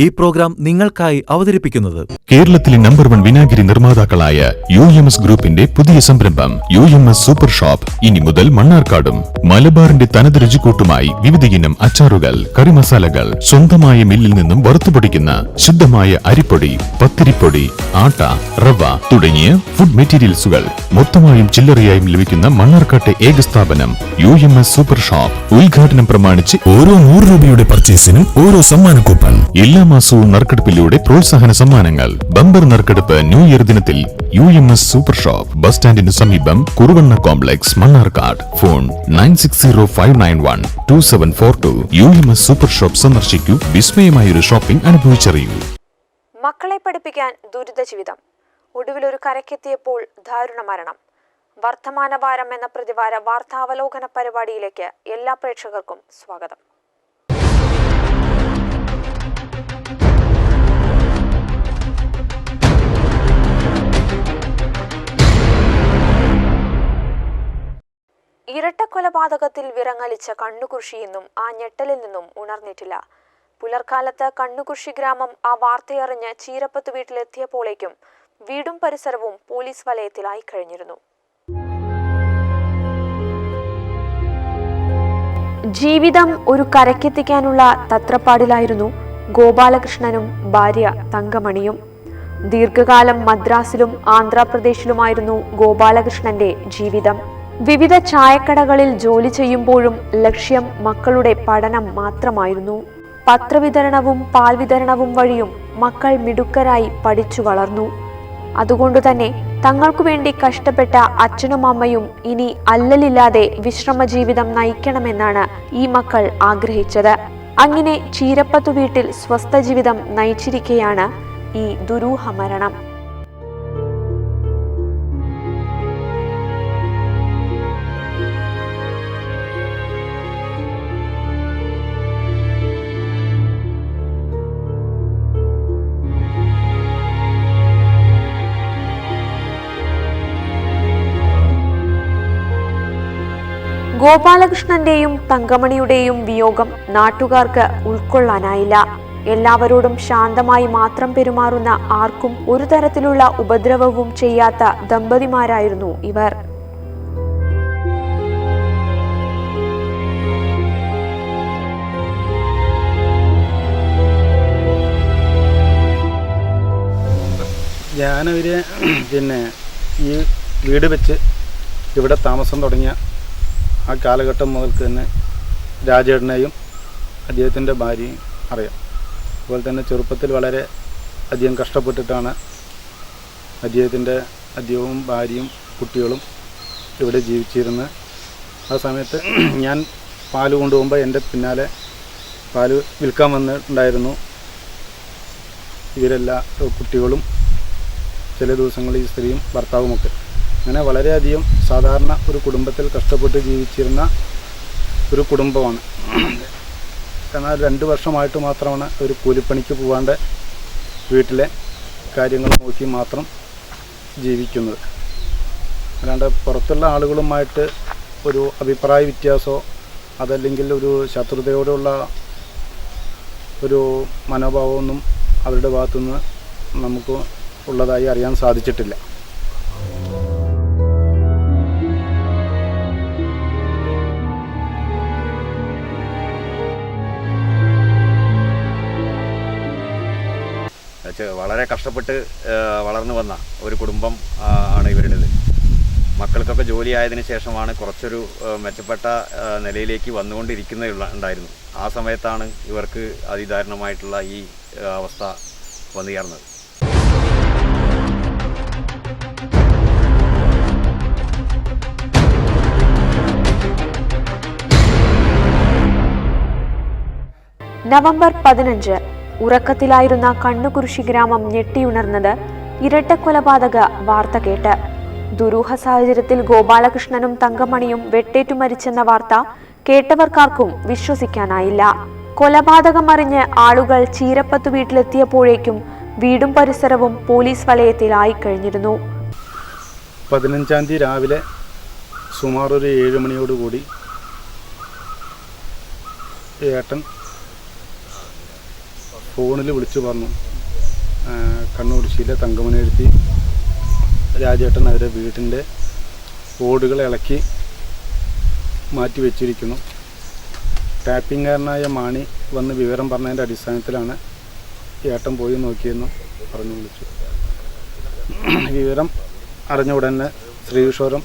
ഈ പ്രോഗ്രാം നിങ്ങൾക്കായി അവതരിപ്പിക്കുന്നത് കേരളത്തിലെ നമ്പർ 1 വിനാഗിരി നിർമ്മാതാക്കളായ UMS ഗ്രൂപ്പിന്റെ പുതിയ സംരംഭം UMS സൂപ്പർ ഷോപ്പ് ഇനി മുതൽ മണ്ണാർക്കാടും. മലബാറിന്റെ തനത് രുചിക്കൂട്ടുമായി വിവിധയിനം അച്ചാറുകൾ, കറിമസാലകൾ, സ്വന്തമായ മില്ലിൽ നിന്നും വറുത്തുപൊടിക്കുന്ന ശുദ്ധമായ അരിപ്പൊടി, പത്തിരിപ്പൊടി, ആട്ട, റവ തുടങ്ങിയ ഫുഡ് മെറ്റീരിയൽസുകൾ മൊത്തമായും ചില്ലറയായും ലഭിക്കുന്ന മണ്ണാർക്കാട്ടെ ഏക സ്ഥാപനം UMS സൂപ്പർ ഷോപ്പ്. ഉദ്ഘാടനം പ്രമാണിച്ച് ഓരോ 100 രൂപയുടെ പർച്ചേസിനും ഓരോ സമ്മാന കൂപ്പൺ. എല്ലാ മാസവും നറുക്കെടുപ്പിലൂടെ പ്രോത്സാഹന സമ്മാനങ്ങൾ. ബമ്പർ നറുക്കെടുപ്പ് ന്യൂ ഇയർ ദിനത്തിൽ UMS സൂപ്പർ ഷോപ്പ്, ബസ് സ്റ്റാൻഡിന് സമീപം, Kuruvanna complex, Mannarkkad. Phone 9605912742. UMS super shop സന്ദർശിക്കൂ. വിസ്മയമായൊരു ഷോപ്പിംഗ് അനുഭവിച്ചറിയൂ. മക്കളെ പഠിപ്പിക്കാൻ ദുരിത ജീവിതം. ഒടുവിലൊരു കരക്കെത്തിയപ്പോൾ ദാരുണ മരണം. വർത്തമാനവാരം എന്ന പ്രതിവാര വാർത്താവലോകന പരിപാടിയിലേക്ക് എല്ലാ പ്രേക്ഷകർക്കും സ്വാഗതം. ഇരട്ടക്കൊലപാതകത്തിൽ വിറങ്ങലിച്ച കണ്ണുകുർശി ഇന്നും ആ ഞെട്ടലിൽ നിന്നും ഉണർന്നിട്ടില്ല. പുലർക്കാലത്ത് കണ്ണുകുർശി ഗ്രാമം ആ വാർത്തയറിഞ്ഞ് ചീരപ്പത്ത് വീട്ടിലെത്തിയപ്പോഴേക്കും വീടും പരിസരവും പോലീസ് വലയത്തിലായി കഴിഞ്ഞിരുന്നു. ജീവിതം ഒരു കരക്കെത്തിക്കാനുള്ള തത്രപ്പാടിലായിരുന്നു ഗോപാലകൃഷ്ണനും ഭാര്യ തങ്കമണിയും. ദീർഘകാലം മദ്രാസിലും ആന്ധ്രാപ്രദേശിലുമായിരുന്നു ഗോപാലകൃഷ്ണന്റെ ജീവിതം. വിവിധ ചായക്കടകളിൽ ജോലി ചെയ്യുമ്പോഴും ലക്ഷ്യം മക്കളുടെ പഠനം മാത്രമായിരുന്നു. പത്രവിതരണവും പാൽ വിതരണവും വഴിയും മക്കൾ മിടുക്കരായി പഠിച്ചു വളർന്നു. അതുകൊണ്ടുതന്നെ തങ്ങൾക്കു വേണ്ടി കഷ്ടപ്പെട്ട അച്ഛനും അമ്മയും ഇനി അല്ലലില്ലാതെ വിശ്രമ ജീവിതം നയിക്കണമെന്നാണ് ഈ മക്കൾ ആഗ്രഹിച്ചത്. അങ്ങനെ ചീരപ്പത്തു വീട്ടിൽ സ്വസ്ഥ ജീവിതം നയിച്ചിരിക്കെയാണ് ഈ ദുരൂഹ മരണം. ഗോപാലകൃഷ്ണന്റെയും തങ്കമണിയുടെയും വിയോഗം നാട്ടുകാർക്ക് ഉൾക്കൊള്ളാനായില്ല. എല്ലാവരോടും ശാന്തമായി മാത്രം പെരുമാറുന്ന, ആർക്കും ഒരു തരത്തിലുള്ള ഉപദ്രവവും ചെയ്യാത്ത ദമ്പതിമാരായിരുന്നു ഇവർ. ഞാനവര് ഈ വീട് വെച്ച് ഇവിടെ താമസം തുടങ്ങിയ ആ കാലഘട്ടം മുതൽക്ക് തന്നെ രാജേട്ടനെയും അദ്ദേഹത്തിൻ്റെ ഭാര്യയും അറിയാം. അതുപോലെ തന്നെ ചെറുപ്പത്തിൽ വളരെ അധികം കഷ്ടപ്പെട്ടിട്ടാണ് അദ്ദേഹവും ഭാര്യയും കുട്ടികളും ഇവിടെ ജീവിച്ചിരുന്നത്. ആ സമയത്ത് ഞാൻ പാല് കൊണ്ടുപോകുമ്പോൾ എൻ്റെ പിന്നാലെ പാല് വിൽക്കാൻ വന്നിട്ടുണ്ടായിരുന്നു ഇവരെല്ലാ കുട്ടികളും, ചില ദിവസങ്ങളിൽ ഈ സ്ത്രീയും ഭർത്താവുമൊക്കെ. അങ്ങനെ വളരെയധികം സാധാരണ ഒരു കുടുംബത്തിൽ കഷ്ടപ്പെട്ട് ജീവിച്ചിരുന്ന ഒരു കുടുംബമാണ്. എന്നാൽ 2 വർഷമായിട്ട് മാത്രമാണ് ഒരു കൂലിപ്പണിക്ക് പോകാണ്ട് വീട്ടിലെ കാര്യങ്ങൾ നോക്കി മാത്രം ജീവിക്കുന്നത്. അല്ലാണ്ട് പുറത്തുള്ള ആളുകളുമായിട്ട് ഒരു അഭിപ്രായ വ്യത്യാസമോ അതല്ലെങ്കിൽ ഒരു ശത്രുതയോടുള്ള ഒരു മനോഭാവമൊന്നും അവരുടെ ഭാഗത്തുനിന്ന് നമുക്ക് ഉള്ളതായി അറിയാൻ സാധിച്ചിട്ടില്ല. വളരെ കഷ്ടപ്പെട്ട് വളർന്നു വന്ന ഒരു കുടുംബം ആണ് ഇവരുടേത്. മക്കൾക്കൊക്കെ ജോലിയായതിനു ശേഷമാണ് കുറച്ചൊരു മെച്ചപ്പെട്ട നിലയിലേക്ക് വന്നുകൊണ്ടിരിക്കുന്നുണ്ടായിരുന്നു. ആ സമയത്താണ് ഇവർക്ക് അതിദാരുണമായിട്ടുള്ള ഈ അവസ്ഥ വന്നു ചേർന്നത്. നവംബർ 15 ഉറക്കത്തിലായിരുന്ന കണ്ണുകുരിശി ഗ്രാമം ഞെട്ടിയുണർന്നത് ഇരട്ടക്കൊലപാതക വാർത്ത കേട്ട്. ദുരൂഹ സാഹചര്യത്തിൽ ഗോപാലകൃഷ്ണനും തങ്കമണിയും വെട്ടേറ്റു മരിച്ചെന്ന വാർത്ത കേട്ടവർക്കാർക്കും വിശ്വസിക്കാനായില്ല. കൊലപാതകം അറിഞ്ഞ് ആളുകൾ ചീരപ്പത്തു വീട്ടിലെത്തിയപ്പോഴേക്കും വീടും പരിസരവും പോലീസ് വലയത്തിലായി കഴിഞ്ഞിരുന്നു. 15-ാം തീയതി രാവിലെ സുമാർ ഒരു 7 മണിയോടുകൂടി ഏട്ടൻ ഫോണിൽ വിളിച്ച് പറഞ്ഞു കണ്ണൂർശ്ശിയിലെ തങ്കമനെഴുത്തി രാജേട്ടൻ അവരെ വീടിൻ്റെ ഓടുകൾ ഇളക്കി മാറ്റി വെച്ചിരിക്കുന്നു. ടാപ്പിംഗുകാരനായ മാണി വന്ന് വിവരം പറഞ്ഞതിൻ്റെ അടിസ്ഥാനത്തിലാണ് ഏട്ടൻ പോയി നോക്കിയെന്ന് പറഞ്ഞു വിളിച്ചു. വിവരം അറിഞ്ഞ ഉടനെ ശ്രീകിഷോരം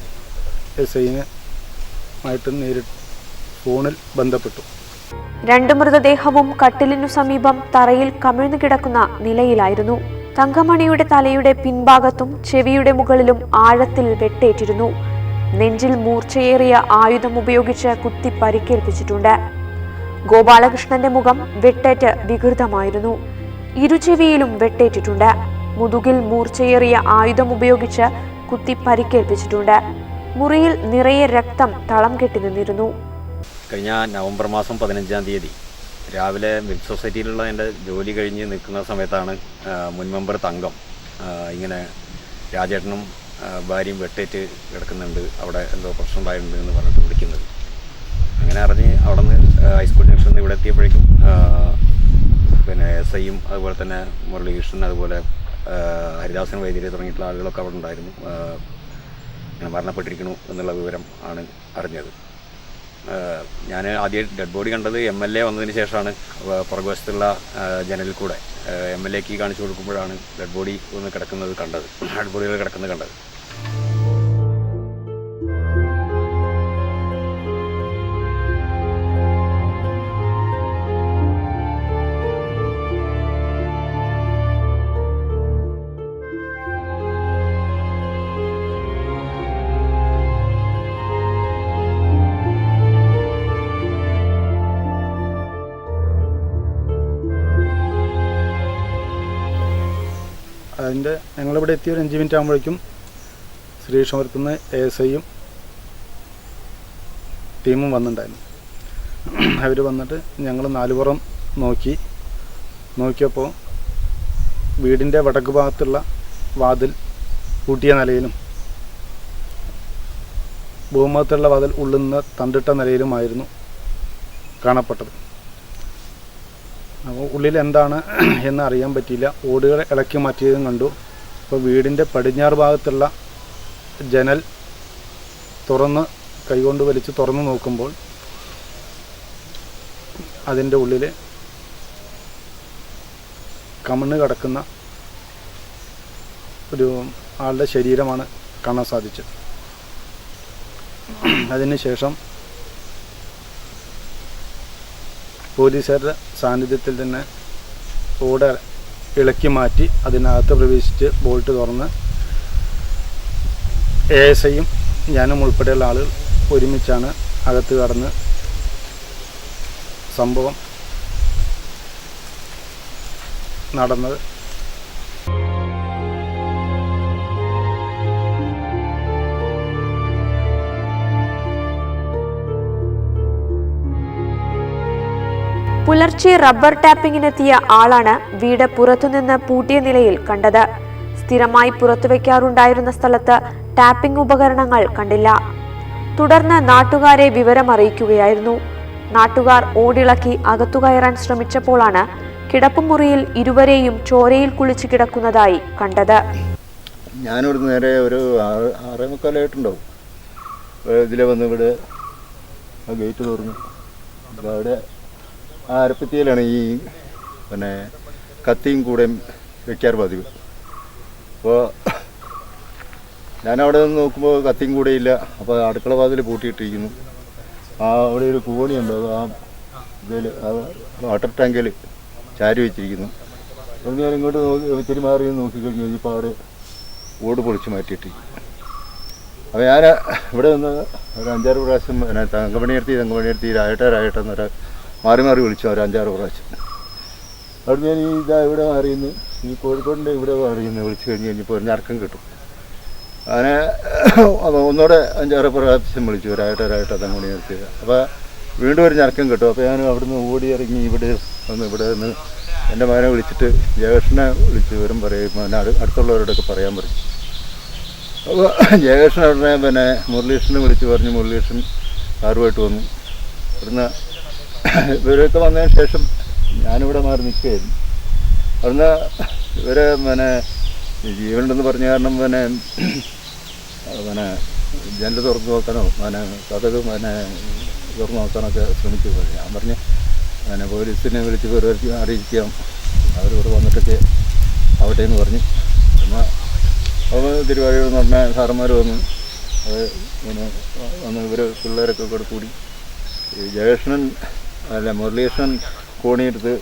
SIയുമായിട്ട് നേരിട്ട് ഫോണിൽ ബന്ധപ്പെട്ടു. 2 മൃതദേഹവും കട്ടിലിനു സമീപം തറയിൽ കമിഴ്ന്നു കിടക്കുന്ന നിലയിലായിരുന്നു. തങ്കമണിയുടെ തലയുടെ പിൻഭാഗത്തും ചെവിയുടെ മുകളിലും ആഴത്തിൽ വെട്ടേറ്റിരുന്നു. നെഞ്ചിൽ മൂർച്ചയേറിയ ആയുധം ഉപയോഗിച്ച് കുത്തി പരിക്കേൽപ്പിച്ചിട്ടുണ്ട്. ഗോപാലകൃഷ്ണന്റെ മുഖം വെട്ടേറ്റ് വികൃതമായിരുന്നു. ഇരുചെവിയിലും വെട്ടേറ്റിട്ടുണ്ട്. മുതുകിൽ മൂർച്ചയേറിയ ആയുധം ഉപയോഗിച്ച് കുത്തി പരിക്കേൽപ്പിച്ചിട്ടുണ്ട്. മുറിയിൽ നിറയെ രക്തം തളം കെട്ടി നിന്നിരുന്നു. കഴിഞ്ഞ നവംബർ മാസം 15-ാം തീയതി രാവിലെ മിൽക്ക് സൊസൈറ്റിയിലുള്ള എൻ്റെ ജോലി കഴിഞ്ഞ് നിൽക്കുന്ന സമയത്താണ് മുൻ മെമ്പർ തങ്കം ഇങ്ങനെ രാജേട്ടനും ഭാര്യയും വെട്ടേറ്റ് കിടക്കുന്നുണ്ട്, അവിടെ എന്തോ പ്രശ്നം ഉണ്ടായിട്ടുണ്ട് എന്ന് പറഞ്ഞിട്ട് വിളിക്കുന്നത്. അങ്ങനെ അറിഞ്ഞ് അവിടെ നിന്ന് ഹൈസ്കൂൾ ജംഗ്ഷനിൽ ഇവിടെ എത്തിയപ്പോഴേക്കും പിന്നെ SIയും അതുപോലെ തന്നെ മുരളീകൃഷ്ണൻ അതുപോലെ ഹരിദാസൻ വൈദ്യരെ തുടങ്ങിയിട്ടുള്ള ആളുകളൊക്കെ അവിടെ ഉണ്ടായിരുന്നു. ഇങ്ങനെ മരണപ്പെട്ടിരിക്കുന്നു എന്നുള്ള വിവരം ആണ് അറിഞ്ഞത്. ഞാൻ ആദ്യം ഡെഡ് ബോഡി കണ്ടത് MLA വന്നതിന് ശേഷമാണ്. പുറകുവശത്തുള്ള ജനലിൽ കൂടെ MLAക്ക് കാണിച്ചു കൊടുക്കുമ്പോഴാണ് ഡെഡ് ബോഡി ഒന്ന് കിടക്കുന്നത് കണ്ടത്, ഡെഡ് ബോഡികൾ കിടക്കുന്നത് കണ്ടത്. അതിൻ്റെ ഞങ്ങളിവിടെ എത്തിയ ഒരു 5 മിനിറ്റ് ആകുമ്പോഴേക്കും ശ്രീകൃഷ്ണപുരത്തു നിന്ന് SIയും ടീമും വന്നിട്ടുണ്ടായിരുന്നു. അവർ വന്നിട്ട് ഞങ്ങൾ 4 പുറം നോക്കിയപ്പോൾ വീടിൻ്റെ വടക്ക് ഭാഗത്തുള്ള വാതിൽ പൂട്ടിയ നിലയിലും ഭൂമുഖത്തുള്ള വാതിൽ ഉള്ളിൽ നിന്ന് തണ്ടിട്ട നിലയിലുമായിരുന്നു കാണപ്പെട്ടത്. അപ്പോൾ ഉള്ളിൽ എന്താണ് എന്ന് അറിയാൻ പറ്റിയില്ല. ഓടുകൾ ഇളക്കി മാറ്റിയതും കണ്ടു. അപ്പോൾ വീടിൻ്റെ പടിഞ്ഞാറ് ഭാഗത്തുള്ള ജനൽ കൈകൊണ്ട് വലിച്ച് തുറന്ന് നോക്കുമ്പോൾ അതിൻ്റെ ഉള്ളിൽ കമിഴ്ന്ന് കിടക്കുന്ന ഒരു ആളുടെ ശരീരമാണ് കാണാൻ സാധിച്ചത്. അതിനുശേഷം പോലീസുകാരുടെ സാന്നിധ്യത്തിൽ തന്നെ ഓട് ഇളക്കി മാറ്റി അതിനകത്ത് പ്രവേശിച്ച് ബോൾട്ട് തുറന്ന് ASIയും ഞാനും ഉൾപ്പെടെയുള്ള ആളുകൾ ഒരുമിച്ചാണ് അകത്ത് കടന്ന് സംഭവം നടന്നത്. പുലർച്ചെ റബ്ബർ ടാപ്പിങ്ങിനെത്തിയ ആളാണ് വീട് പുറത്തുനിന്ന് പൂട്ടിയ നിലയിൽ കണ്ടത്. സ്ഥിരമായി പുറത്തുവെക്കാറുണ്ടായിരുന്ന സ്ഥലത്ത് ടാപ്പിംഗ് ഉപകരണങ്ങൾ കണ്ടില്ല. തുടർന്ന് നാട്ടുകാരെ വിവരമറിയിക്കുകയായിരുന്നു. നാട്ടുകാർ ഓടിളക്കി അകത്തുകയറാൻ ശ്രമിച്ചപ്പോഴാണ് കിടപ്പുമുറിയിൽ ഇരുവരെയും ചോരയിൽ കുളിച്ച് കിടക്കുന്നതായി കണ്ടത്. ഞാനിവിടെ നേരെ ഒരു 6:45 ഇതിലെ വന്ന് ഇവിടെ ആ ഗേറ്റ് തുറന്നു. അവിടെ ആ അരപ്പത്തിയിലാണ് ഈ പിന്നെ കത്തിയും കൂടെയും വെക്കാറ് പതിവ്. അപ്പോൾ ഞാനവിടെ നിന്ന് നോക്കുമ്പോൾ കത്തിയും കൂടെ ഇല്ല. അപ്പോൾ അടുക്കള വാതിൽ പൂട്ടിയിട്ടിരിക്കുന്നു. അവിടെ ഒരു കൂവണിയുണ്ട്, അത് ആ ഇതിൽ ആ വാട്ടർ ടാങ്കിൽ ചാരി വെച്ചിരിക്കുന്നു. അപ്പോൾ ഞാൻ ഇങ്ങോട്ട് ഇത്തിരി മാറി നോക്കിക്കഴിഞ്ഞു കഴിഞ്ഞപ്പോൾ അവിടെ ഓട് പൊളിച്ച് മാറ്റിയിട്ടിരിക്കും. അപ്പോൾ ഞാൻ ഇവിടെ നിന്ന് ഒരു 5-6 പ്രാവശ്യം പിന്നെ തങ്കമണിയെടുത്തി രായട്ടെന്നൊരു മാറി വിളിച്ചു, ഒരു 5-6 പ്രാവശ്യം. അവിടെ ഞാൻ ഇവിടെ മാറിയുന്നു, ഈ കോഴിക്കോടിൻ്റെ ഇവിടെ മാറിയുന്നു വിളിച്ചു കഴിഞ്ഞപ്പോൾ ഒരു ഞരക്കം കിട്ടും. അങ്ങനെ ഒന്നുകൂടെ 5-6 പ്രാവശ്യം വിളിച്ചു, രായട്ടെ തങ്കമണിയെടുത്തി. അപ്പോൾ വീണ്ടും ഒരു ഞരക്കം കിട്ടും. അപ്പോൾ ഞാൻ അവിടുന്ന് ഓടി ഇറങ്ങി ഇവിടെ നിന്ന് എൻ്റെ മകനെ വിളിച്ചിട്ട് ജയകൃഷ്ണനെ വിളിച്ച് വിവരം പറയും, അടുത്തുള്ളവരോടൊക്കെ പറയാൻ പറയും. അപ്പോൾ ജയകൃഷ്ണൻ ഉടനെ പിന്നെ മുരളീകൃഷ്ണനെ വിളിച്ച് പറഞ്ഞു. മുരളീകൃഷ്ണൻ കാറുമായിട്ട് വന്നു. ഇവിടുന്ന് ഇവരൊക്കെ വന്നതിന് ശേഷം ഞാനിവിടെ മാറി നിൽക്കുകയായിരുന്നു. അവിടുന്ന് ഇവരെ ജീവനുണ്ടെന്ന് പറഞ്ഞ കാരണം ജനൽ തുറന്ന് നോക്കാനോ കഥക് തുറന്ന് നോക്കാനൊക്കെ ശ്രമിച്ചു. ഞാൻ പറഞ്ഞു പോലീസിനെ വിളിച്ച് അറിയിക്കാം, അവരിവിടെ വന്നിട്ടൊക്കെ ആവട്ടെ എന്ന് പറഞ്ഞു. എന്നാൽ അപ്പോൾ തിരുവായൂർ എന്ന് പറഞ്ഞ സാറന്മാർ വന്നു. അത് വന്ന് ഇവർ പിള്ളേരൊക്കെ കൂടെ കൂടി ജയകൃഷ്ണൻ മുരളീകൃഷ്ണൻ കോണിയെടുത്ത്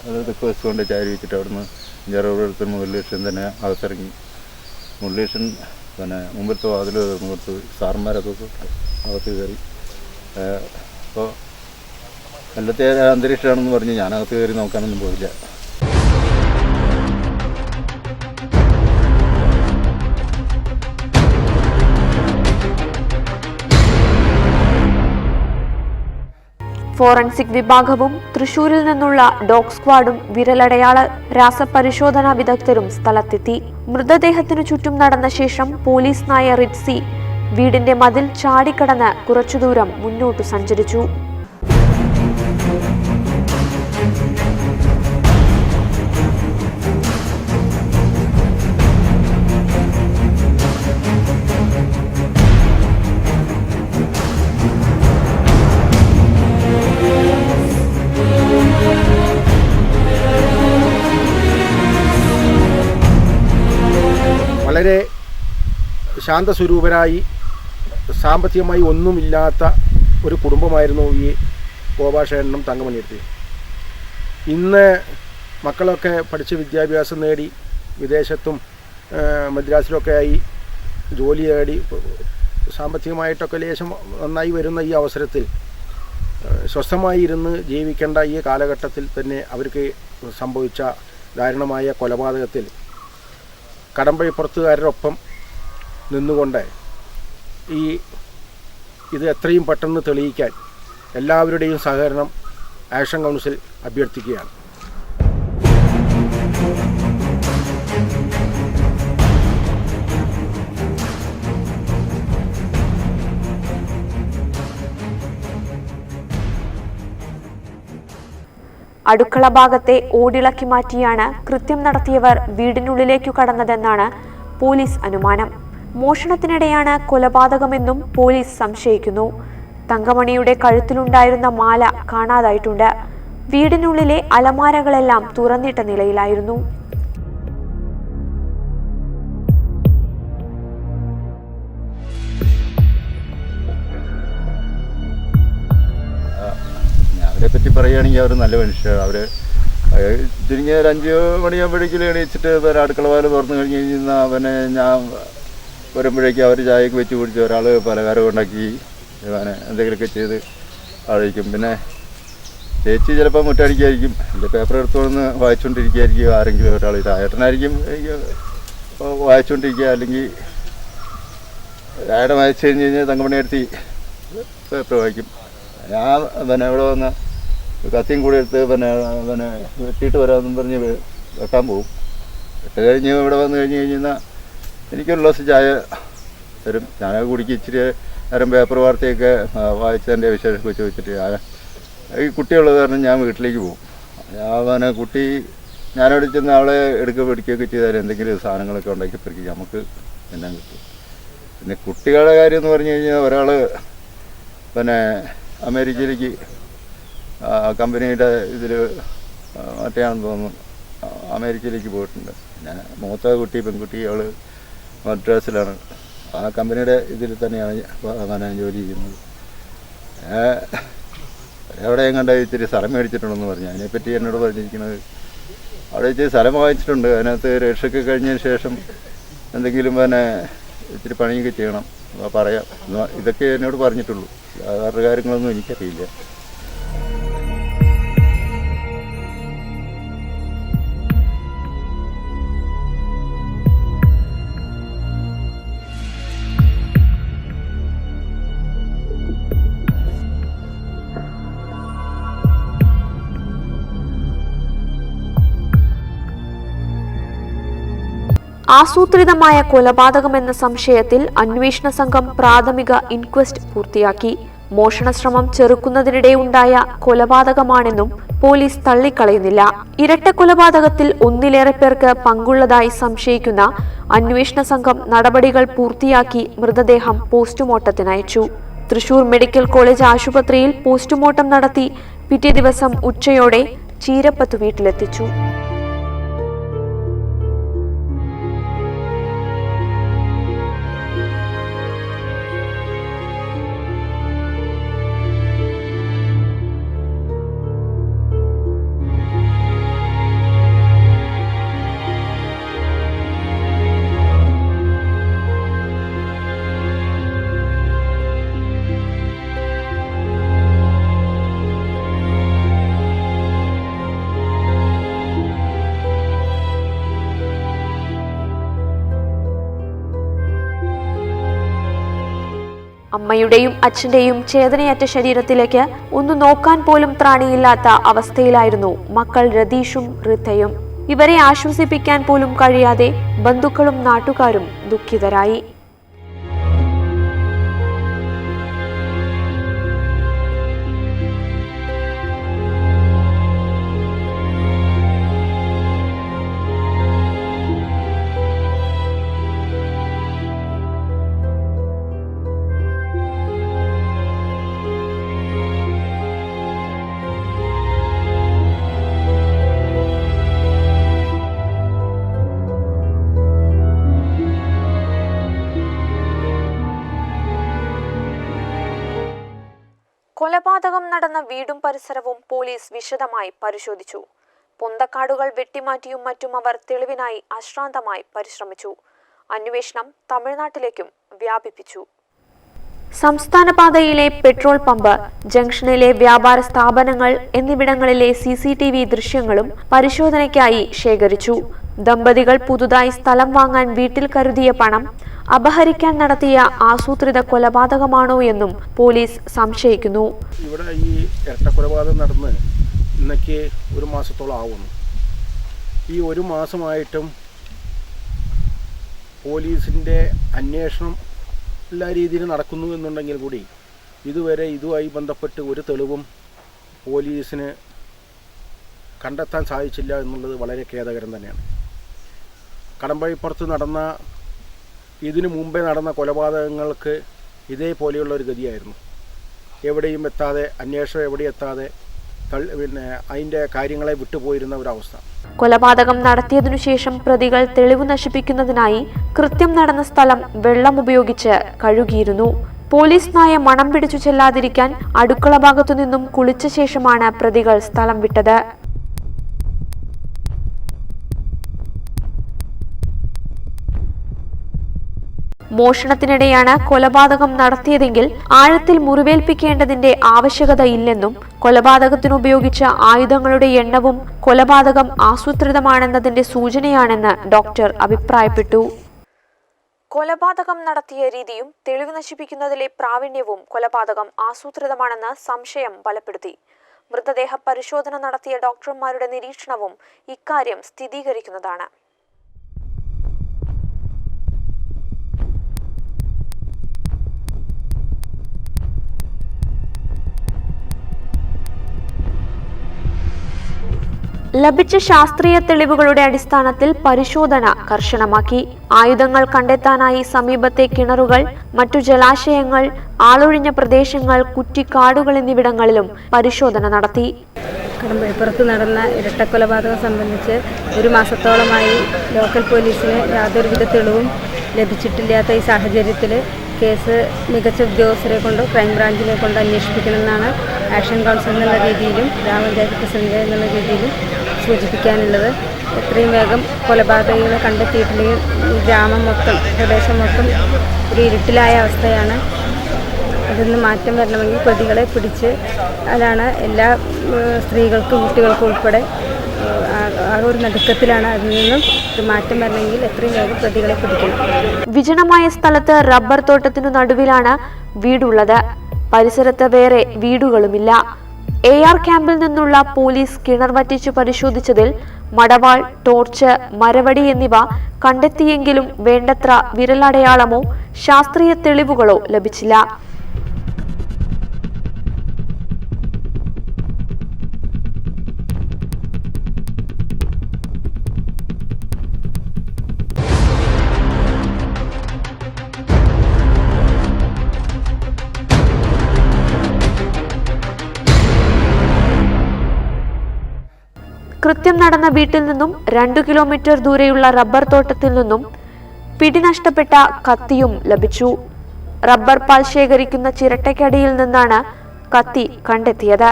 അത് തെക്ക് വശം കൊണ്ട് ചാരി വെച്ചിട്ട് അവിടുന്ന് ജയറോടെടുത്ത് മുരളീകൃഷ്ണൻ തന്നെ അകത്തിറങ്ങി. മുരളീകൃഷ്ണൻ മുമ്പത്തെ വാതിൽ തുറന്നു കൊടുത്ത് സാറന്മാരൊക്കെ അകത്ത് കയറി. അപ്പോൾ കൊല്ലത്തെ അന്തരീക്ഷമാണെന്ന് പറഞ്ഞ് ഞാനകത്ത് കയറി നോക്കാനൊന്നും പോയില്ല. ഫോറൻസിക് വിഭാഗവും തൃശൂരിൽ നിന്നുള്ള ഡോഗ് സ്ക്വാഡും വിരലടയാള രാസപരിശോധനാ വിദഗ്ധരും സ്ഥലത്തെത്തി. മൃതദേഹത്തിനു ചുറ്റും നടന്ന ശേഷം പോലീസ് നായ റിറ്റ്സി വീടിന്റെ മതിൽ ചാടിക്കടന്ന് കുറച്ചു ദൂരം മുന്നോട്ടു സഞ്ചരിച്ചു. വളരെ ശാന്തസ്വരൂപരായി സാമ്പത്തികമായി ഒന്നുമില്ലാത്ത ഒരു കുടുംബമായിരുന്നു ഈ ഗോപാഷേട്ടനും തങ്കമണിയെടുത്ത്. ഇന്ന് മക്കളൊക്കെ പഠിച്ച് വിദ്യാഭ്യാസം നേടി വിദേശത്തും മദ്രാസിലൊക്കെ ആയി ജോലി നേടി സാമ്പത്തികമായിട്ടൊക്കെ ലേശം നന്നായി വരുന്ന ഈ അവസരത്തിൽ സ്വസ്ഥമായി ഇരുന്ന് ജീവിക്കേണ്ട ഈ കാലഘട്ടത്തിൽ തന്നെ അവർക്ക് സംഭവിച്ച ദാരുണമായ കൊലപാതകത്തിൽ കടമ്പഴിപ്പുറത്തുകാരോടൊപ്പം നിന്നുകൊണ്ട് ഇത് എത്രയും പെട്ടെന്ന് തെളിയിക്കാൻ എല്ലാവരുടെയും സഹകരണം ആക്ഷൻ കൗൺസിൽ അഭ്യർത്ഥിക്കുകയാണ്. അടുക്കള ഭാഗത്തെ ഓടിളക്കി മാറ്റിയാണ് കൃത്യം നടത്തിയവർ വീടിനുള്ളിലേക്കു കടന്നതെന്നാണ് പോലീസ് അനുമാനം. മോഷണത്തിനിടെയാണ് കൊലപാതകമെന്നും പോലീസ് സംശയിക്കുന്നു. തങ്കമണിയുടെ കഴുത്തിലുണ്ടായിരുന്ന മാല കാണാതായിട്ടുണ്ട്. വീടിനുള്ളിലെ അലമാരകളെല്ലാം തുറന്നിട്ട നിലയിലായിരുന്നു. അവരെപ്പറ്റി പറയുകയാണെങ്കിൽ അവർ നല്ല മനുഷ്യരാണ്. അവർ ചുരുങ്ങിയ ഒരു 5 മണിയാകുമ്പോഴേക്കും എണീച്ചിട്ട് അടുക്കള വാല് തുറന്നു കഴിഞ്ഞ് കഴിഞ്ഞാൽ ഞാൻ വരുമ്പോഴേക്കും അവർ ചായയൊക്കെ വെച്ച് കുടിച്ച് ഒരാൾ പലഹാരം ഉണ്ടാക്കി എന്തെങ്കിലുമൊക്കെ ചെയ്ത് കഴിക്കും. പിന്നെ ചേച്ചി ചിലപ്പോൾ മുറ്റടിക്കായിരിക്കും, എൻ്റെ പേപ്പർ എടുത്തുകൊണ്ടെന്ന് വായിച്ചുകൊണ്ടിരിക്കുകയായിരിക്കും. ആരെങ്കിലും ഒരാൾ ഏട്ടനായിരിക്കും വായിച്ചുകൊണ്ടിരിക്കുക, അല്ലെങ്കിൽ ഏട്ടൻ വായിച്ചു കഴിഞ്ഞ് കഴിഞ്ഞാൽ തങ്കമണി എടുത്തി പേപ്പർ വായിക്കും. ഞാൻ ഇവിടെ വന്ന് കത്തിയും കൂടെ എടുത്ത് വെട്ടിയിട്ട് വരാമെന്നും പറഞ്ഞ് വെട്ടാൻ പോകും. വെട്ട് കഴിഞ്ഞ് ഇവിടെ വന്നു കഴിഞ്ഞ് കഴിഞ്ഞാൽ എനിക്കൊരു ഗ്ലാസ് ചായ തരും. ഞാനത് കുടിക്ക് ഇച്ചിരി നേരം പേപ്പർ വാർത്തയൊക്കെ വായിച്ചതിൻ്റെ വിശേഷമൊക്കെ ചോദിച്ചിട്ട് ഈ കുട്ടിയുള്ളത് കാരണം ഞാൻ വീട്ടിലേക്ക് പോകും. കുട്ടി ഞാനവിടെ ചെന്ന് അവളെ പിടിക്കുകയൊക്കെ ചെയ്താൽ എന്തെങ്കിലും സാധനങ്ങളൊക്കെ ഉണ്ടാക്കി പെറുക്കി നമുക്ക് എല്ലാം കിട്ടും. പിന്നെ കുട്ടികളുടെ കാര്യം എന്ന് പറഞ്ഞു കഴിഞ്ഞാൽ ഒരാൾ അമേരിക്കയിലേക്ക് കമ്പനിയുടെ ഇതിൽ മറ്റേയാണെന്ന് തോന്നുന്നു അമേരിക്കയിലേക്ക് പോയിട്ടുണ്ട്. പിന്നെ മൂത്ത കുട്ടി പെൺകുട്ടി അവൾ മദ്രാസിലാണ്. ആ കമ്പനിയുടെ ഇതിൽ തന്നെയാണ് ജോലി ചെയ്യുന്നത്. എവിടെയും കണ്ട ഇച്ചിരി സ്ഥലം മേടിച്ചിട്ടുണ്ടെന്ന് പറഞ്ഞു. അതിനെപ്പറ്റി എന്നോട് പറഞ്ഞിരിക്കുന്നത് അവിടെ ഇച്ചിരി സ്ഥലം വാങ്ങിച്ചിട്ടുണ്ട്. അതിനകത്ത് രക്ഷയൊക്കെ കഴിഞ്ഞതിന് ശേഷം എന്തെങ്കിലും ഇച്ചിരി പണിയൊക്കെ ചെയ്യണം പറയാം. ഇതൊക്കെ എന്നോട് പറഞ്ഞിട്ടുള്ളൂ. അവരുടെ കാര്യങ്ങളൊന്നും എനിക്കറിയില്ല. ആസൂത്രിതമായ കൊലപാതകമെന്ന സംശയത്തിൽ അന്വേഷണ സംഘം പ്രാഥമിക ഇൻക്വസ്റ്റ് പൂർത്തിയാക്കി. മോഷണശ്രമം ചെറുക്കുന്നതിനിടെ ഉണ്ടായ കൊലപാതകമാണെന്നും പോലീസ് തള്ളിക്കളയുന്നില്ല. ഇരട്ടക്കൊലപാതകത്തിൽ ഒന്നിലേറെ പേർക്ക് പങ്കുള്ളതായി സംശയിക്കുന്ന അന്വേഷണ സംഘം നടപടികൾ പൂർത്തിയാക്കി മൃതദേഹം പോസ്റ്റ്മോർട്ടത്തിനയച്ചു. തൃശൂർ മെഡിക്കൽ കോളേജ് ആശുപത്രിയിൽ പോസ്റ്റ്മോർട്ടം നടത്തി പിറ്റേ ദിവസം ഉച്ചയോടെ ചീരപ്പത്ത് വീട്ടിലെത്തിച്ചു. അമ്മയുടെയും അച്ഛന്റെയും ചേതനയറ്റ ശരീരത്തിലേക്ക് ഒന്ന് നോക്കാൻ പോലും ത്രാണിയില്ലാത്ത അവസ്ഥയിലായിരുന്നു മക്കൾ രതീഷും റിത്തയും. ഇവരെ ആശ്വസിപ്പിക്കാൻ പോലും കഴിയാതെ ബന്ധുക്കളും നാട്ടുകാരും ദുഃഖിതരായി. കൊലപാതകം നടന്ന വീടും പരിസരവും പോലീസ് വിശദമായി പരിശോധിച്ചു. പൊന്തക്കാടുകൾ വെട്ടിമാറ്റിയും മറ്റും അവർ തെളിവിനായി അശ്രാന്തമായി പരിശ്രമിച്ചു. അന്വേഷണം തമിഴ്നാട്ടിലേക്കും വ്യാപിപ്പിച്ചു. സംസ്ഥാന പാതയിലെ പെട്രോൾ പമ്പ്, ജംഗ്ഷനിലെ വ്യാപാര സ്ഥാപനങ്ങൾ എന്നിവിടങ്ങളിലെ CCTV ദൃശ്യങ്ങളും പരിശോധനയ്ക്കായി ശേഖരിച്ചു. ദമ്പതികൾ പുതുതായി സ്ഥലം വാങ്ങാൻ വീട്ടിൽ കരുതിയ പണം അപഹരിക്കാൻ നടത്തിയ ആസൂത്രിത കൊലപാതകമാണോ എന്നും പോലീസ് സംശയിക്കുന്നു. ഇവിടെ ഈ ഇരട്ട കൊലപാതകം നടന്ന് ഇന്നേക്ക് ഒരു മാസത്തോളം ആവുന്നു. ഈ ഒരു മാസമായിട്ടും പോലീസിൻ്റെ അന്വേഷണം എല്ലാ രീതിയിലും നടക്കുന്നു എന്നുണ്ടെങ്കിൽ കൂടി ഇതുവരെ ഇതുമായി ബന്ധപ്പെട്ട് ഒരു തെളിവും പോലീസിന് കണ്ടെത്താൻ സാധിച്ചില്ല എന്നുള്ളത് വളരെ ഖേദകരം തന്നെയാണ്. കടമ്പഴിപ്പുറത്ത് നടന്ന ഇതിനു മുമ്പേ നടന്ന കൊലപാതകങ്ങൾക്ക് ഇതേപോലെയുള്ള ഒരു ഗതിയായിരുന്നു. എവിടെയും എത്താതെ, അന്വേഷണം എവിടെ എത്താതെ അതിൻ്റെ കാര്യങ്ങളെ വിട്ടുപോയിരുന്ന ഒരവസ്ഥ. കൊലപാതകം നടത്തിയതിനു ശേഷം പ്രതികൾ തെളിവ് നശിപ്പിക്കുന്നതിനായി കൃത്യം നടന്ന സ്ഥലം വെള്ളം ഉപയോഗിച്ച് കഴുകിയിരുന്നു. പോലീസ് നായ മണം പിടിച്ചു ചെല്ലാതിരിക്കാൻ അടുക്കള ഭാഗത്തു നിന്നും കുളിച്ച ശേഷമാണ് പ്രതികൾ സ്ഥലം വിട്ടത്. മോഷണത്തിനിടെയാണ് കൊലപാതകം നടത്തിയതെങ്കിൽ ആഴത്തിൽ മുറിവേൽപ്പിക്കേണ്ടതിന്റെ ആവശ്യകതയില്ലെന്നും കൊലപാതകത്തിനുപയോഗിച്ച ആയുധങ്ങളുടെ എണ്ണവും കൊലപാതകം ആസൂത്രിതമാണെന്നതിന്റെ സൂചനയാണെന്ന് ഡോക്ടർ അഭിപ്രായപ്പെട്ടു. കൊലപാതകം നടത്തിയ രീതിയും തെളിവ് നശിപ്പിക്കുന്നതിലെ പ്രാവീണ്യവും കൊലപാതകം ആസൂത്രിതമാണെന്ന് സംശയം ബലപ്പെടുത്തി. മൃതദേഹ പരിശോധന നടത്തിയ ഡോക്ടർമാരുടെ നിരീക്ഷണവും ഇക്കാര്യം സ്ഥിരീകരിക്കുന്നതാണ്. ലഭിച്ച ശാസ്ത്രീയ തെളിവുകളുടെ അടിസ്ഥാനത്തിൽ പരിശോധന കർശനമാക്കി. ആയുധങ്ങൾ കണ്ടെത്താനായി സമീപത്തെ കിണറുകൾ, മറ്റു ജലാശയങ്ങൾ, ആളൊഴിഞ്ഞ പ്രദേശങ്ങൾ, കുറ്റിക്കാടുകൾ എന്നിവിടങ്ങളിലും പരിശോധന നടത്തി. കടമ്പഴിപ്പുറത്ത് നടന്ന ഇരട്ടക്കൊലപാതകം സംബന്ധിച്ച് ഒരു മാസത്തോളമായി ലോക്കൽ പോലീസിന് യാതൊരുവിധ തെളിവും ലഭിച്ചിട്ടില്ലാത്ത ഈ സാഹചര്യത്തിൽ കേസ് മികച്ച ഉദ്യോഗസ്ഥരെ കൊണ്ട് ക്രൈംബ്രാഞ്ചിനെ കൊണ്ട് അന്വേഷിപ്പിക്കണമെന്നാണ് ആക്ഷൻ കൗൺസിൽ എന്നുള്ള രീതിയിലും ഗ്രാമപഞ്ചായത്ത് പ്രസിഡന്റ് എന്നുള്ള രീതിയിലും സൂചിപ്പിക്കാനുള്ളത്. എത്രയും വേഗം കൊലപാതകങ്ങളെ കണ്ടെത്തിയിട്ടില്ലെങ്കിൽ ഗ്രാമം മൊത്തം, പ്രദേശം മൊത്തം ഒരു ഇരുട്ടിലായ അവസ്ഥയാണ്. അതിൽ നിന്ന് മാറ്റം വരണമെങ്കിൽ പ്രതികളെ പിടിച്ച്, അതാണ് എല്ലാ സ്ത്രീകൾക്കും കുട്ടികൾക്കും ഉൾപ്പെടെ ആ ഒരു നടുക്കത്തിലാണ്. അതിൽ നിന്നും ഒരു മാറ്റം വരണമെങ്കിൽ എത്രയും വേഗം പ്രതികളെ പിടിക്കണം. വിജനമായ സ്ഥലത്ത് റബ്ബർ തോട്ടത്തിനു നടുവിലാണ് വീടുള്ളത്. പരിസരത്ത് വേറെ വീടുകളുമില്ല. AR ക്യാമ്പിൽ നിന്നുള്ള പോലീസ് കിണർ വറ്റിച്ചു പരിശോധിച്ചതിൽ മടവാൾ, ടോർച്ച്, മരവടി എന്നിവ കണ്ടെത്തിയെങ്കിലും വേണ്ടത്ര വിരലടയാളമോ ശാസ്ത്രീയ തെളിവുകളോ ലഭിച്ചില്ല. കൃത്യം നടന്ന വീട്ടിൽ നിന്നും 2 കിലോമീറ്റർ ദൂരെയുള്ള റബ്ബർ തോട്ടത്തിൽ നിന്നും പിടിനഷ്ടപ്പെട്ട കത്തിയും ലഭിച്ചു. റബ്ബർ പാൽ ശേഖരിക്കുന്ന ചിരട്ടയ്ക്കടിയിൽ നിന്നാണ് കത്തി കണ്ടെത്തിയത്.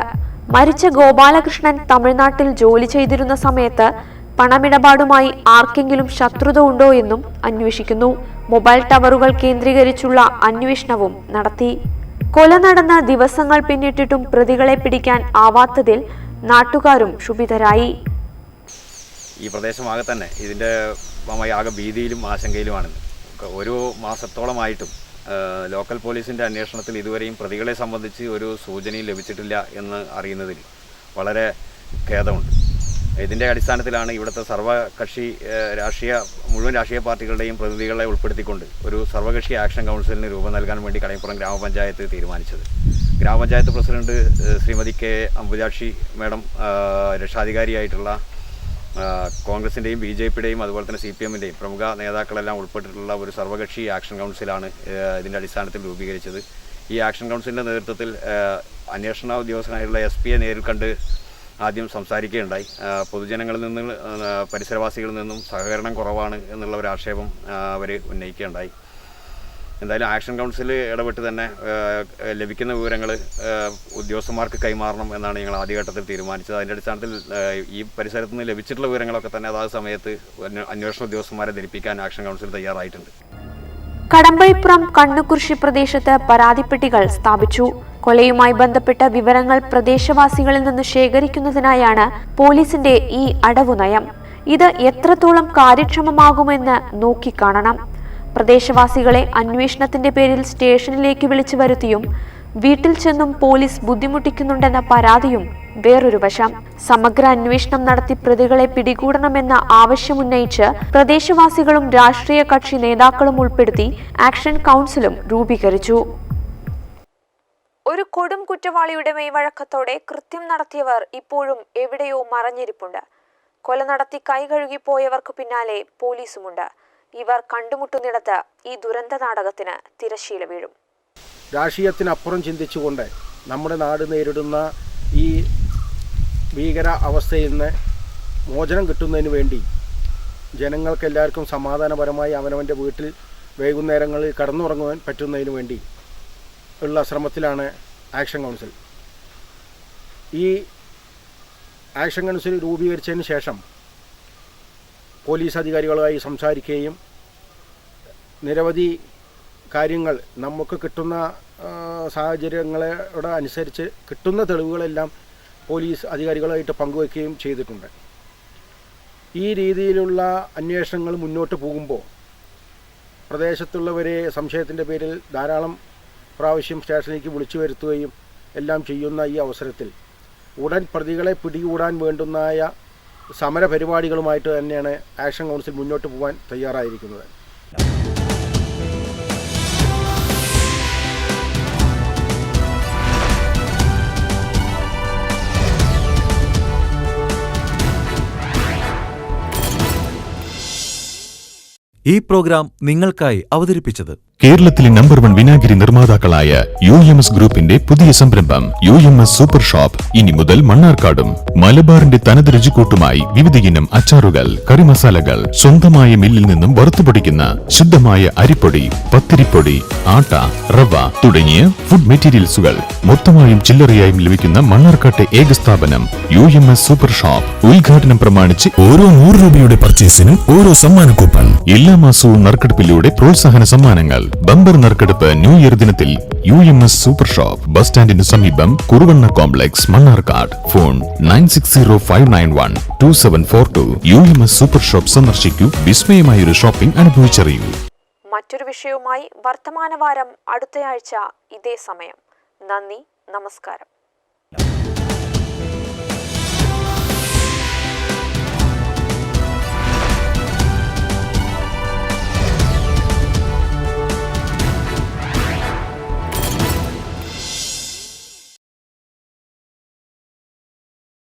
മരിച്ച ഗോപാലകൃഷ്ണൻ തമിഴ്നാട്ടിൽ ജോലി ചെയ്തിരുന്ന സമയത്ത് പണമിടപാടുമായി ആർക്കെങ്കിലും ശത്രുത ഉണ്ടോ എന്നും അന്വേഷിക്കുന്നു. മൊബൈൽ ടവറുകൾ കേന്ദ്രീകരിച്ചുള്ള അന്വേഷണവും നടത്തി. കൊല നടന്ന ദിവസങ്ങൾ പിന്നിട്ടിട്ടും പ്രതികളെ പിടിക്കാൻ ആവാത്തതിൽ നാട്ടുകാരും ക്ഷുഭിതരായി. ഈ പ്രദേശമാകെ തന്നെ ഇതിൻ്റെ ആകെ ഭീതിയിലും ആശങ്കയിലുമാണ്. ഒരു മാസത്തോളമായിട്ടും ലോക്കൽ പോലീസിൻ്റെ അന്വേഷണത്തിൽ ഇതുവരെയും പ്രതികളെ സംബന്ധിച്ച് ഒരു സൂചനയും ലഭിച്ചിട്ടില്ല എന്ന് അറിയുന്നതിൽ വളരെ ഖേദമുണ്ട്. ഇതിൻ്റെ അടിസ്ഥാനത്തിലാണ് ഇവിടുത്തെ സർവകക്ഷി മുഴുവൻ രാഷ്ട്രീയ പാർട്ടികളുടെയും പ്രതിനിധികളെ ഉൾപ്പെടുത്തിക്കൊണ്ട് ഒരു സർവകക്ഷി ആക്ഷൻ കൗൺസിലിന് രൂപം നൽകാൻ വേണ്ടി കടയപ്പുറം ഗ്രാമപഞ്ചായത്ത് തീരുമാനിച്ചത്. ഗ്രാമപഞ്ചായത്ത് president Shrimati K Ambujakshi madam, രക്ഷാധികാരിയായിട്ടുള്ള കോൺഗ്രസിൻ്റെയും BJPയുടെയും അതുപോലെ തന്നെ CPMൻ്റെയും പ്രമുഖ നേതാക്കളെല്ലാം ഉൾപ്പെട്ടിട്ടുള്ള ഒരു സർവകക്ഷി ആക്ഷൻ കൗൺസിലാണ് ഇതിൻ്റെ അടിസ്ഥാനത്തിൽ രൂപീകരിച്ചത്. ഈ ആക്ഷൻ കൗൺസിലിൻ്റെ നേതൃത്വത്തിൽ അന്വേഷണ ഉദ്യോഗസ്ഥനായിട്ടുള്ള SP നേരിൽ കണ്ട് ആദ്യം സംസാരിക്കുകയുണ്ടായി. പൊതുജനങ്ങളിൽ നിന്നും പരിസരവാസികളിൽ നിന്നും സഹകരണം കുറവാണ് എന്നുള്ള ഒരു ആക്ഷേപം അവർ ഉന്നയിക്കുകയുണ്ടായി. എന്തായാലും ആക്ഷൻ കൗൺസിൽ ഇടപെട്ട് തന്നെ ലഭിക്കുന്ന വിവരങ്ങൾ ഉദ്യോഗസ്ഥന്മാർക്ക് കൈമാറണം എന്നാണ് ഞങ്ങൾ ആദ്യഘട്ടത്തിൽ തീരുമാനിച്ചത്. അതിൻ്റെ അടിസ്ഥാനത്തിൽ ഈ പരിസരത്ത് നിന്ന് ലഭിച്ചിട്ടുള്ള വിവരങ്ങളൊക്കെ തന്നെ അതാത് സമയത്ത് അന്വേഷണ ഉദ്യോഗസ്ഥന്മാരെ ധരിപ്പിക്കാൻ ആക്ഷൻ കൗൺസിൽ തയ്യാറായിട്ടുണ്ട്. കടമ്പഴിപ്പുറം കണ്ണുകുറിശി പ്രദേശത്ത് പരാതിപ്പെട്ടികൾ സ്ഥാപിച്ചു. കൊലയുമായി ബന്ധപ്പെട്ട വിവരങ്ങൾ പ്രദേശവാസികളിൽ നിന്ന് ശേഖരിക്കുന്നതിനായാണ് പോലീസിന്റെ ഈ അടവുനയം. ഇത് എത്രത്തോളം കാര്യക്ഷമമാകുമെന്ന് നോക്കിക്കാണണം. പ്രദേശവാസികളെ അന്വേഷണത്തിന്റെ പേരിൽ സ്റ്റേഷനിലേക്ക് വിളിച്ചു വരുത്തിയും വീട്ടിൽ ചെന്നും പോലീസ് ബുദ്ധിമുട്ടിക്കുന്നുണ്ടെന്ന പരാതിയും വേറൊരു വശം. സമഗ്ര അന്വേഷണം നടത്തി പ്രതികളെ പിടികൂടണമെന്ന ആവശ്യമുന്നയിച്ച് പ്രദേശവാസികളും രാഷ്ട്രീയ കക്ഷി നേതാക്കളും ഉൾപ്പെടുത്തി ആക്ഷൻ കൗൺസിലും രൂപീകരിച്ചു. ഒരു കൊടും കുറ്റവാളിയുടെ മെയ്വഴക്കത്തോടെ കൃത്യം നടത്തിയവർ ഇപ്പോഴും എവിടെയോ മറഞ്ഞിരിപ്പുണ്ട്. കൊല നടത്തി കൈകഴുകിപ്പോയവർക്ക് പിന്നാലെ പോലീസുമുണ്ട്. ഇവർ കണ്ടുമുട്ടുന്നിടത്ത് ഈ ദുരന്ത നാടകത്തിന് തിരശ്ശീല വീഴും. രാഷ്ട്രീയത്തിനപ്പുറം ചിന്തിച്ചുകൊണ്ട് നമ്മുടെ നാട് നേരിടുന്ന ഈ ഭീകര അവസ്ഥയിൽ നിന്ന് മോചനം കിട്ടുന്നതിന് വേണ്ടി ജനങ്ങൾക്കെല്ലാവർക്കും സമാധാനപരമായി അവനവൻ്റെ വീട്ടിൽ വൈകുന്നേരങ്ങളിൽ കടന്നുറങ്ങുവാൻ പറ്റുന്നതിന് വേണ്ടി ഉള്ള ശ്രമത്തിലാണ് ആക്ഷൻ കൗൺസിൽ. ഈ ആക്ഷൻ കൗൺസിൽ രൂപീകരിച്ചതിന് ശേഷം പോലീസ് അധികാരികളുമായി സംസാരിക്കുകയും നിരവധി കാര്യങ്ങൾ നമുക്ക് കിട്ടുന്ന സാഹചര്യങ്ങളോട് അനുസരിച്ച് കിട്ടുന്ന തെളിവുകളെല്ലാം പോലീസ് അധികാരികളുമായിട്ട് പങ്കുവയ്ക്കുകയും ചെയ്തിട്ടുണ്ട്. ഈ രീതിയിലുള്ള അന്വേഷണങ്ങൾ മുന്നോട്ട് പോകുമ്പോൾ പ്രദേശത്തുള്ളവരെ സംശയത്തിൻ്റെ പേരിൽ ധാരാളം പ്രാവശ്യം സ്റ്റേഷനിലേക്ക് വിളിച്ചു വരുത്തുകയും എല്ലാം ചെയ്യുന്ന ഈ അവസരത്തിൽ ഉടൻ പ്രതികളെ പിടികൂടാൻ വേണ്ടുന്നതായ സമരപരിപാടികളുമായിട്ട് തന്നെയാണ് ആക്ഷൻ കൗൺസിൽ മുന്നോട്ട് പോകാൻ തയ്യാറായിരിക്കുന്നത്. ഈ പ്രോഗ്രാം നിങ്ങൾക്കായി അവതരിപ്പിച്ചത് കേരളത്തിലെ നമ്പർ 1 വിനാഗിരി നിർമ്മാതാക്കളായ UMS ഗ്രൂപ്പിന്റെ പുതിയ സംരംഭം UMS സൂപ്പർ ഷോപ്പ് ഇനി മുതൽ മണ്ണാർക്കാടും. മലബാറിന്റെ തനത് രുചിക്കൂട്ടുമായി വിവിധയിനം അച്ചാറുകൾ, കറിമസാലകൾ, സ്വന്തമായ മില്ലിൽ നിന്നും വറുത്തുപൊടിക്കുന്ന ശുദ്ധമായ അരിപ്പൊടി, പത്തിരിപ്പൊടി, ആട്ട, റവ തുടങ്ങിയ ഫുഡ് മെറ്റീരിയൽസുകൾ മൊത്തമായും ചില്ലറയായും ലഭിക്കുന്ന മണ്ണാർക്കാട്ടെ ഏക സ്ഥാപനം UMS സൂപ്പർ ഷോപ്പ്. ഉദ്ഘാടനം പ്രമാണിച്ച് ഓരോ 100 രൂപയുടെ പർച്ചേസിനും ഓരോ സമ്മാന കൂപ്പൺ. എല്ലാ മാസവും നറുക്കെടുപ്പിലൂടെ പ്രോത്സാഹന സമ്മാനങ്ങൾ. ബമ്പർ നറുക്കെടുപ്പ് ന്യൂ ഇയർ ദിനത്തിൽ UMS സൂപ്പർ ഷോപ്പ്, ബസ് സ്റ്റാൻഡിന് സമീപം, Kuruvanna complex, Mannarkkad. Phone 9605912742. UMS super shop സന്ദർശിക്കൂ. വിസ്മയമായൊരു ഷോപ്പിംഗ് അനുഭവിച്ചറിയൂ. മറ്റൊരു വിഷയവുമായി വർത്തമാനവാരം അടുത്തയാഴ്ച ഇതേ സമയം. നന്ദി, നമസ്കാരം.